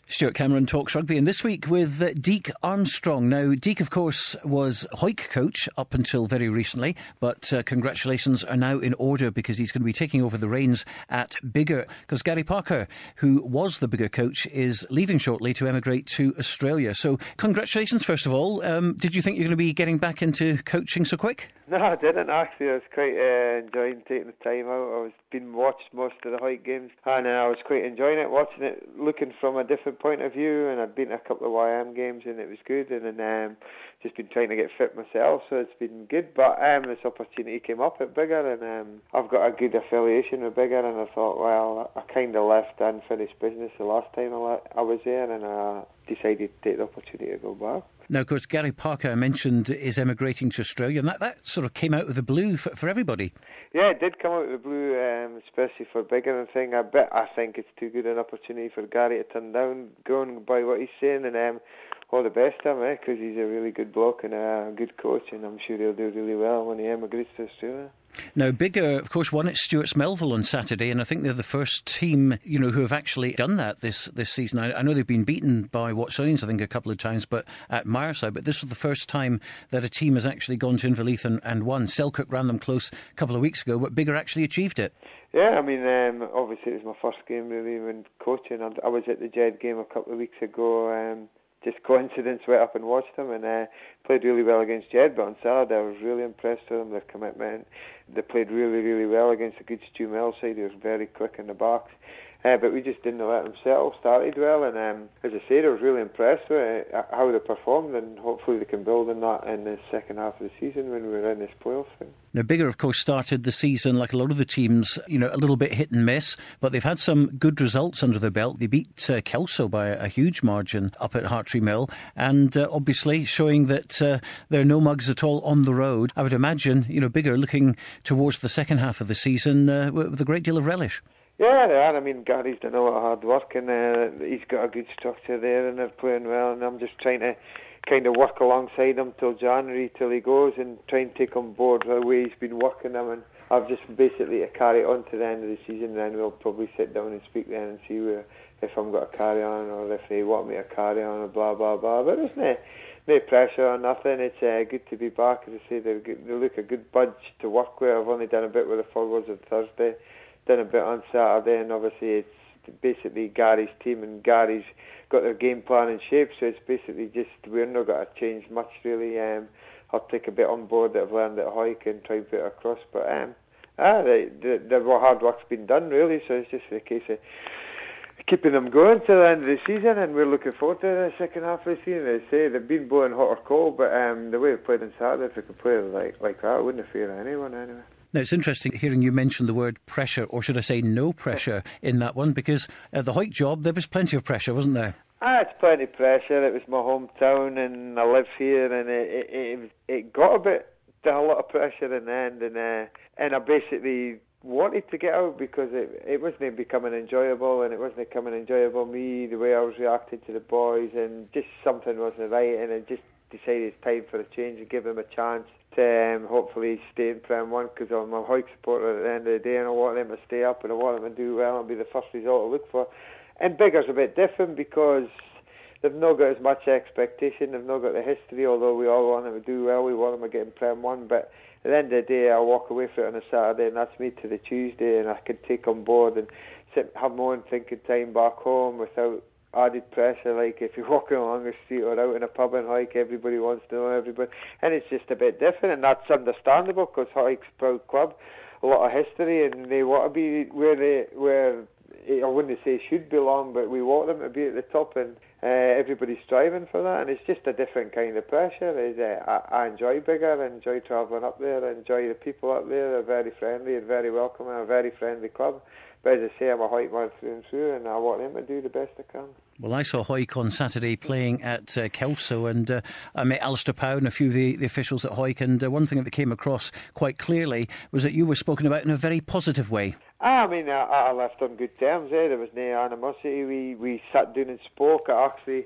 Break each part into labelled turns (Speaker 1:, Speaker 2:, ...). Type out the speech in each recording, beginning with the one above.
Speaker 1: Stuart Cameron talks rugby, and this week with Deke Armstrong. Now, Deke, of course, was Hawick coach up until very recently, but congratulations are now in order because he's going to be taking over the reins at Biggar, because Gary Parker, who was the Biggar coach, is leaving shortly to emigrate to Australia. So congratulations, first of all. Did you think you're going to be getting back into coaching so quick?
Speaker 2: No, I didn't actually. I was quite enjoying taking the time out. I was been watched most of the Hawick games, and I was quite enjoying it, watching it, looking from a different point of view. And I'd been to a couple of YM games, and it was good. And then just been trying to get fit myself, so it's been good. But this opportunity came up at Biggar, and I've got a good affiliation with Biggar. And I thought, well, I kind of left unfinished business the last time I was there, and I decided to take the opportunity to go back.
Speaker 1: Now, of course, Gary Parker, I mentioned, is emigrating to Australia, and that sort of came out of the blue for everybody.
Speaker 2: Yeah, it did come out of the blue, especially for Biggar and thing. I think it's too good an opportunity for Gary to turn down, going by what he's saying, and all the best to him, because he's a really good bloke and a good coach, and I'm sure he'll do really well when he emigrates to Australia.
Speaker 1: Now, Biggar, of course, won at Stuart's Melville on Saturday, and I think they're the first team, who have actually done that this season. I know they've been beaten by Watsonians, I think, a couple of times, but at Mireside. But this was the first time that a team has actually gone to Inverleith and won. Selkirk ran them close a couple of weeks ago, but Biggar actually achieved it.
Speaker 2: Yeah, I mean, obviously it was my first game really when coaching. I was at the Jed game a couple of weeks ago. Just coincidence, went up and watched them, and played really well against Jed. But on Saturday I was really impressed with them, their commitment. They played really, really well against a good Stu Mill side. He was very quick in the backs. But we just didn't let them settle. Started well, and as I said, I was really impressed with how they performed, and hopefully they can build on that in the second half of the season when we're in this playoff thing.
Speaker 1: Now, Biggar, of course, started the season like a lot of the teams, a little bit hit and miss, but they've had some good results under their belt. They beat Kelso by a huge margin up at Hartree Mill, and obviously showing that there are no mugs at all on the road. I would imagine, Biggar looking towards the second half of the season with a great deal of relish.
Speaker 2: Yeah, they are. I mean, Gary's done a lot of hard work, and he's got a good structure there, and they're playing well, and I'm just trying to kind of work alongside him till January, till he goes, and try and take on board the way he's been working them. And I've just basically to carry it on to the end of the season, then we'll probably sit down and speak then and see if I'm going to carry on, or if they want me to carry on, or blah, blah, blah. But there's no pressure or nothing. It's good to be back. As I say, they look a good bunch to work with. I've only done a bit with the forwards on Thursday, done a bit on Saturday, and obviously it's basically Gary's team, and Gary's got their game plan in shape, so it's basically just we're not going to change much really. I'll take a bit on board that I've learned at Hawick and try and put it across, but the hard work's been done really, so it's just a case of keeping them going to the end of the season, and we're looking forward to the second half of the season. As I say, they've been blowing hot or cold, but the way they played on Saturday, if they could play like that, I wouldn't have feared anyone anyway.
Speaker 1: Now, it's interesting hearing you mention the word pressure, or should I say no pressure, in that one, because at the Hawick job, there was plenty of pressure, wasn't there?
Speaker 2: It's plenty of pressure. It was my hometown, and I live here, and it got a lot of pressure in the end, and I basically wanted to get out because it wasn't becoming enjoyable, and it wasn't becoming enjoyable me, the way I was reacting to the boys, and just something wasn't right, and I just decided it's time for a change and give them a chance to hopefully stay in Prem 1, because I'm a Hawick supporter at the end of the day, and I want them to stay up, and I want them to do well and be the first result to look for. And Biggar's a bit different because they've not got as much expectation, they've not got the history, although we all want them to do well, we want them to get in Prem 1, but at the end of the day, I walk away from it on a Saturday, and that's me to the Tuesday, and I can take on board and have my own thinking time back home without added pressure. Like if you're walking along the street or out in a pub in Hawick, everybody wants to know everybody, and it's just a bit different, and that's understandable because Hawick's a proud club, a lot of history, and they want to be where I wouldn't say should belong, but we want them to be at the top, and everybody's striving for that, and it's just a different kind of pressure. I enjoy Biggar, I enjoy travelling up there, I enjoy the people up there. They're very friendly and very welcoming, a very friendly club. But as I say, I'm a Hawick man through and through, and I want them to do the best I can.
Speaker 1: Well, I saw Hawick on Saturday playing at Kelso, and I met Alistair Pow and a few of the officials at Hawick, and one thing that came across quite clearly was that you were spoken about in a very positive way.
Speaker 2: I mean, I left on good terms. There was no animosity. We sat down and spoke. I actually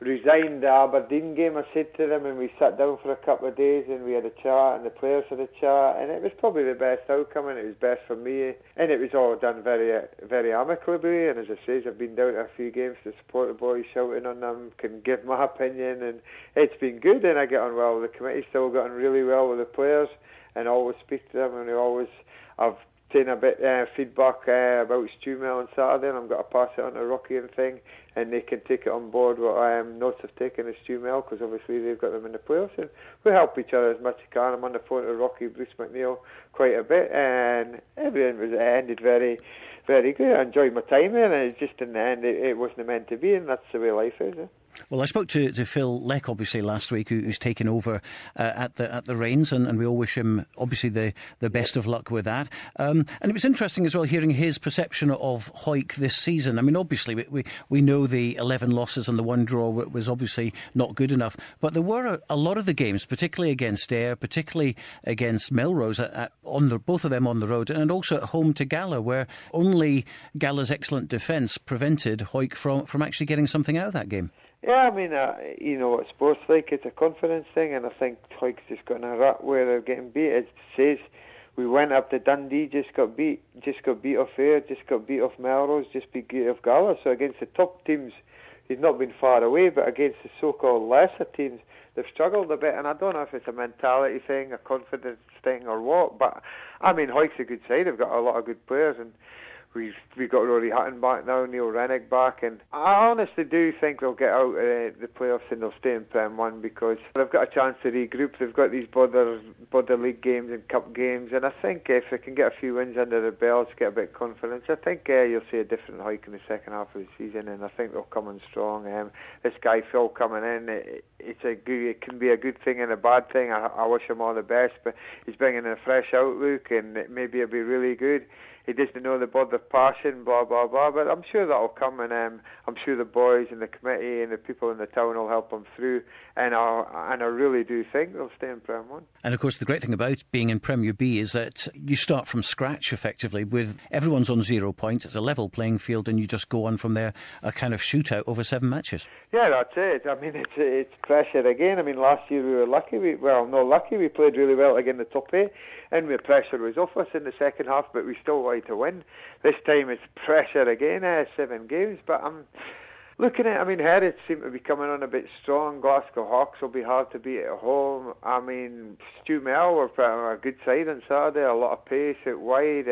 Speaker 2: resigned the Aberdeen game, I said to them, and we sat down for a couple of days and we had a chat, and the players had a chat, and it was probably the best outcome, and it was best for me, and it was all done very, very amicably. And as I say, I've been down to a few games to support the boys, shouting on them, can give my opinion, and it's been good. And I get on well with the committee, still got on really well with the players, and always speak to them, and I've taken a bit feedback about Stu Mill on Saturday, and I'm going to pass it on to Rocky and thing, and they can take it on board what notes have taken of Stu Mill, because obviously they've got them in the playoffs, and we help each other as much as we can. I'm on the phone to Rocky, Bruce McNeil quite a bit, and everything ended very, very good. I enjoyed my time there, and it's just in the end it wasn't meant to be, and that's the way life is.
Speaker 1: Well, I spoke to Phil Leck, obviously, last week, who's taken over at the reins, and we all wish him, obviously, the best of luck with that. And it was interesting as well hearing his perception of Hawick this season. I mean, obviously, we know the 11 losses and the one draw was obviously not good enough, but there were a lot of the games, particularly against Ayr, particularly against Melrose, both of them on the road, and also at home to Gala, where only Gala's excellent defence prevented Hawick from actually getting something out of that game.
Speaker 2: Yeah, I mean, you know what sports like, it's a confidence thing, and I think Hawick's just got in a rut where they're getting beat. It says we went up to Dundee, just got beat off Ayr, just got beat off Melrose, just beat off Gala. So against the top teams, he's not been far away, but against the so-called lesser teams, they've struggled a bit, and I don't know if it's a mentality thing, a confidence thing, or what, but I mean, Hawick's a good side. They've got a lot of good players, and We've got Rory Hutton back now, Neil Rennick back, and I honestly do think they'll get out of the playoffs and they'll stay in Prem 1 because they've got a chance to regroup. They've got these border league games and cup games, and I think if they can get a few wins under their belts, get a bit of confidence, I think you'll see a different Hawick in the second half of the season, and I think they'll come in strong. This guy Phil coming in, it can be a good thing and a bad thing. I wish him all the best, but he's bringing in a fresh outlook, and maybe it'll be really good. He doesn't know the border passion, blah, blah, blah, but I'm sure that'll come, and I'm sure the boys and the committee and the people in the town will help him through, and I really do think they'll stay in Prem 1.
Speaker 1: And of course, the great thing about being in Premier B is that you start from scratch, effectively, with everyone's on 0 points. It's a level playing field, and you just go on from there, a kind of shootout over 7 matches.
Speaker 2: Yeah, that's it. I mean, it's pressure again. I mean, last year we were lucky. We played really well again in the top 8, and the pressure was off us in the second half, but we still wanted to win. This time it's pressure again, 7 games, but I'm looking at, I mean, Heritage seem to be coming on a bit strong. Glasgow Hawks will be hard to beat at home. I mean, Stu Mill were a good side on Saturday, a lot of pace out wide,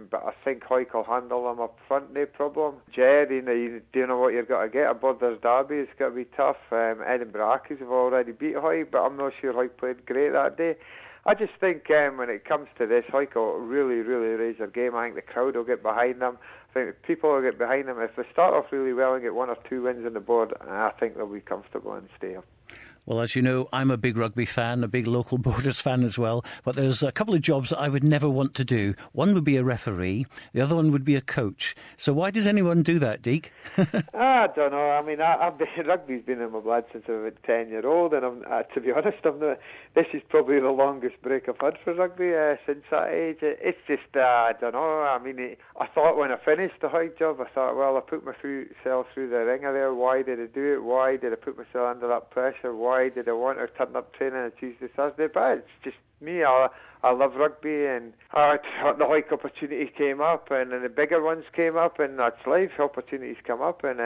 Speaker 2: but I think Hawick will handle them up front, no problem. Jerry, you do know what you've got to get. A Borders derby, it's got to be tough. Edinburgh Accies have already beat Hawick, but I'm not sure Hawick played great that day. I just think when it comes to this, Hawick will really, really raise their game. I think the crowd will get behind them. I think the people will get behind them. If they start off really well and get 1 or 2 wins on the board, I think they'll be comfortable and stay up.
Speaker 1: Well, as you know, I'm a big rugby fan, a big local Borders fan as well, but there's a couple of jobs that I would never want to do. One would be a referee, the other one would be a coach. So why does anyone do that, Deke?
Speaker 2: I don't know. I mean, rugby's been in my blood since I was a 10-year-old, and to be honest, this is probably the longest break I've had for rugby since that age. It's just, I don't know. I mean, I thought when I finished the Hawick job, I thought, well, I put myself through the ringer there. Why did I do it? Why did I put myself under that pressure? Why did I want to turn up training on Tuesday, Thursday? But it's just me. I love rugby, and the Hawick opportunity came up, and then the bigger ones came up, and that's life. Opportunities come up, and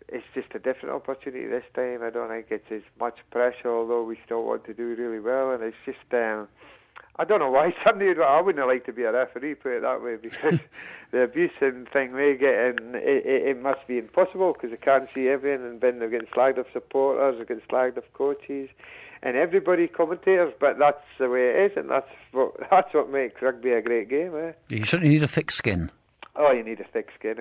Speaker 2: it's just a different opportunity this time. I don't think it's as much pressure, although we still want to do really well, and it's just I don't know why somebody I wouldn't like to be a referee, put it that way, because the abuse and thing they get, and it must be impossible because they can't see everything, and then they're getting slagged off supporters, they're getting slagged off coaches, and everybody commentators, but that's the way it is, and that's what makes rugby a great game.
Speaker 1: You certainly need a thick skin.
Speaker 2: Oh, you need a thick skin.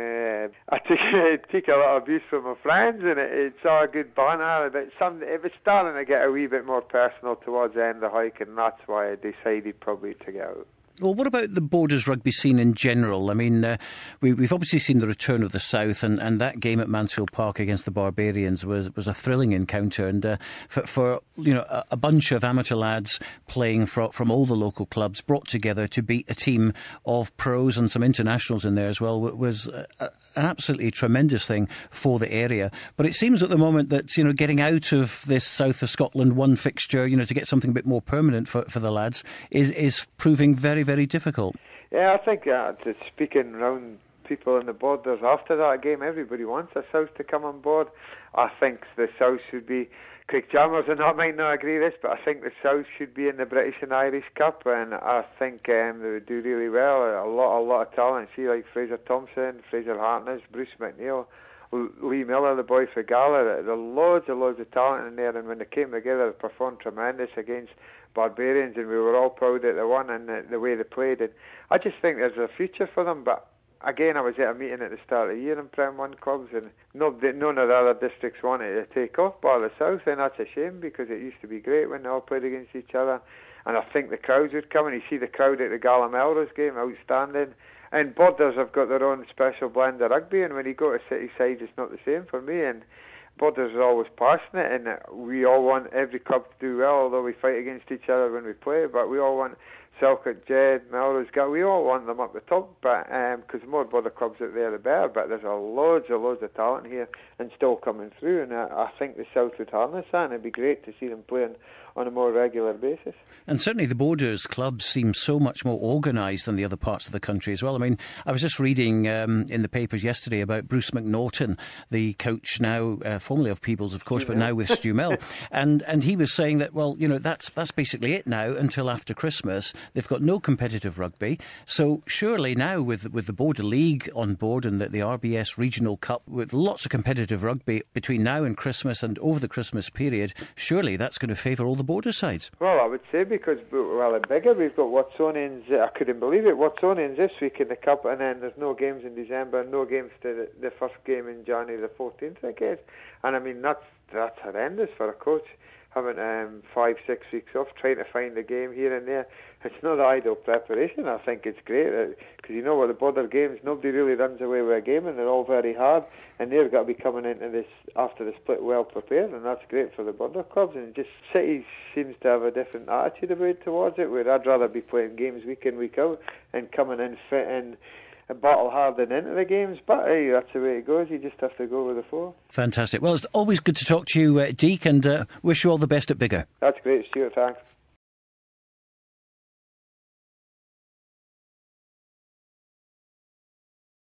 Speaker 2: I take a lot of abuse from my friends, and it's all good banter. But it was starting to get a wee bit more personal towards the end of the Hawick, and that's why I decided probably to get out.
Speaker 1: Well, what about the Borders rugby scene in general? I mean, we've obviously seen the return of the South, and that game at Mansfield Park against the Barbarians was a thrilling encounter. And for a bunch of amateur lads playing from all the local clubs brought together to beat a team of pros and some internationals in there as well was an absolutely tremendous thing for the area. But it seems at the moment that, you know, getting out of this south of Scotland one fixture, you know, to get something a bit more permanent for the lads is proving very, very difficult.
Speaker 2: Yeah, I think speaking around people on the borders after that game, everybody wants the South to come on board. I think the South should be, Craig Chalmers and I might not agree with this, but I think the South should be in the British and Irish Cup, and I think they would do really well. A lot of talent. See, like Fraser Thompson, Fraser Hartness, Bruce McNeil, Lee Miller, the boy for Gala. There are loads of talent in there, and when they came together, they performed tremendous against Barbarians, and we were all proud that they won and the way they played. And I just think there's a future for them, but again, I was at a meeting at the start of the year in Prem 1 clubs, and none of the other districts wanted to take off bar the South, and that's a shame because it used to be great when they all played against each other. And I think the crowds would come, and you see the crowd at the Gala Melrose game, outstanding. And Borders have got their own special blend of rugby, and when you go to City Side, it's not the same for me. And Borders are always passionate, and we all want every club to do well, although we fight against each other when we play, but we all want Selkirk, Jed, Melrose, we all want them up the top, but because the more Border clubs out there, the better. But there's loads of talent here and still coming through, and I think the South would harness that, and it'd be great to see them playing on a more regular basis.
Speaker 1: And certainly the Borders clubs seem so much more organised than the other parts of the country as well. I mean, I was just reading in the papers yesterday about Bruce McNaughton, the coach now, formerly of Peebles, of course, but now with Stu Mill, and he was saying that, well, you know, that's basically it now until after Christmas. They've got no competitive rugby, so surely now with the Border League on board and the RBS Regional Cup with lots of competitive rugby between now and Christmas and over the Christmas period, surely that's going to favour all the Border sides.
Speaker 2: Well, I would say because, well, at Biggar we've got Watsonians, I couldn't believe it, Watsonians this week in the Cup, and then there's no games in December, no games to the first game in January the 14th, I guess. And I mean, that's horrendous for a coach, having 5-6 weeks off, trying to find a game here and there. It's not ideal preparation. I think it's great because you know what, the Border games, nobody really runs away with a game, and they're all very hard, and they've got to be coming into this after the split well prepared, and that's great for the Border clubs. And just City seems to have a different attitude about towards it, where I'd rather be playing games week in, week out, and coming in fit and battle hard and into the games, but hey, that's the way it goes. You just have to go with the flow.
Speaker 1: Fantastic. Well, it's always good to talk to you, Deke, and wish you all the best at Biggar.
Speaker 2: That's great, Stuart. Thanks.